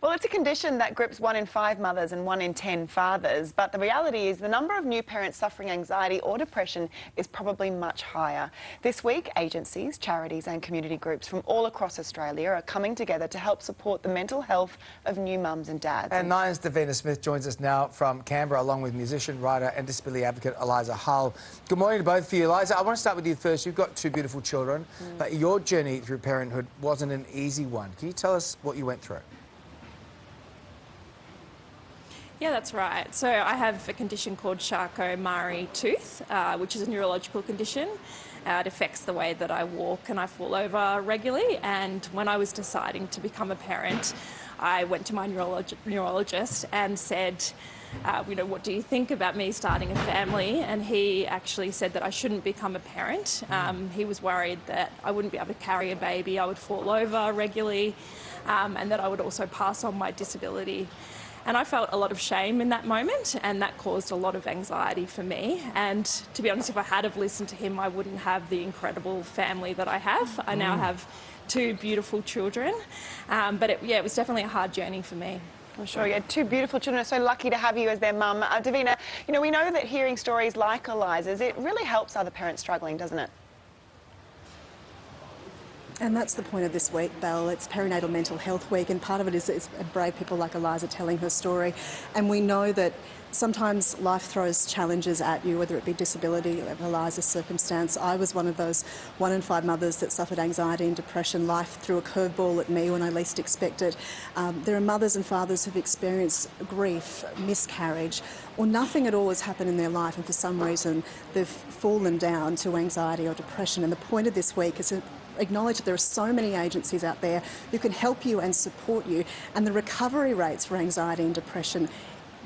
Well, it's a condition that grips 1 in 5 mothers and 1 in 10 fathers, but the reality is the number of new parents suffering anxiety or depression is probably much higher. This week, agencies, charities and community groups from all across Australia are coming together to help support the mental health of new mums and dads. And Nine's Davina Smith joins us now from Canberra, along with musician, writer and disability advocate Eliza Hull. Good morning to both of you. Eliza, I want to start with you first. You've got 2 beautiful children, but your journey through parenthood wasn't an easy one. Can you tell us what you went through? Yeah, that's right. So I have a condition called Charcot-Marie-Tooth, which is a neurological condition. It affects the way that I walk and I fall over regularly. And when I was deciding to become a parent, I went to my neurologist and said, what do you think about me starting a family? And he actually said that I shouldn't become a parent. He was worried that I wouldn't be able to carry a baby, I would fall over regularly, and that I would also pass on my disability. And I felt a lot of shame in that moment, and that caused a lot of anxiety for me. And to be honest, if I had have listened to him, I wouldn't have the incredible family that I have. I now have 2 beautiful children, but it was definitely a hard journey for me. I'm sure you had 2 beautiful children. I'm so lucky to have you as their mum. Davina, we know that hearing stories like Eliza's, it really helps other parents struggling, doesn't it? And that's the point of this week, Belle. It's Perinatal Mental Health Week, and part of it is brave people like Eliza telling her story. And we know that sometimes life throws challenges at you, whether it be disability or Eliza's circumstance. I was one of those 1 in 5 mothers that suffered anxiety and depression. Life threw a curveball at me when I least expected. There are mothers and fathers who've experienced grief, miscarriage, or nothing at all has happened in their life, and for some reason they've fallen down to anxiety or depression. And the point of this week is to acknowledge that there are so many agencies out there who can help you and support you, and the recovery rates for anxiety and depression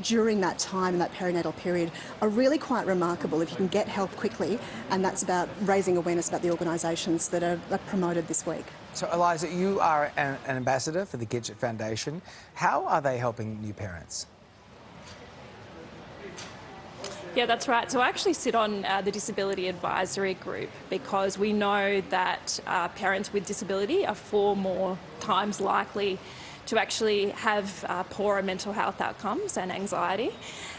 during that time, in that perinatal period, are really quite remarkable if you can get help quickly, and that's about raising awareness about the organisations that are promoted this week. So, Eliza, you are an ambassador for the Gidget Foundation. How are they helping new parents? Yeah, that's right. So I actually sit on the Disability Advisory Group because we know that parents with disability are 4 more times likely to actually have poorer mental health outcomes and anxiety.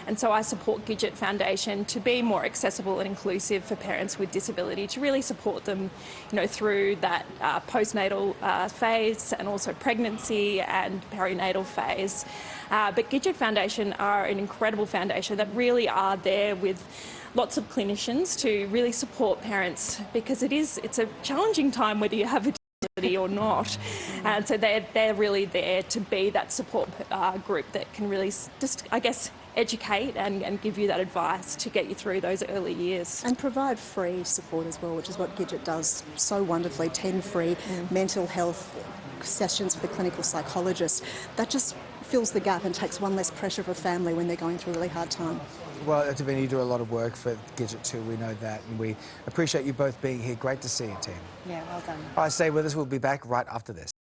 And so I support Gidget Foundation to be more accessible and inclusive for parents with disability, to really support them, through that postnatal phase and also pregnancy and perinatal phase. But Gidget Foundation are an incredible foundation that really are there with lots of clinicians to really support parents, because it's a challenging time whether you have a disability or not. And so they're really there to be that support group that can really just, educate and give you that advice to get you through those early years. And provide free support as well, which is what Gidget does so wonderfully. 10 free mental health sessions with a clinical psychologist. That just fills the gap and takes 1 less pressure for a family when they're going through a really hard time. Well, Davina, you do a lot of work for Gidget too, we know that, and we appreciate you both being here. Great to see you, team. Yeah, well done. All right, stay with us. We'll be back right after this.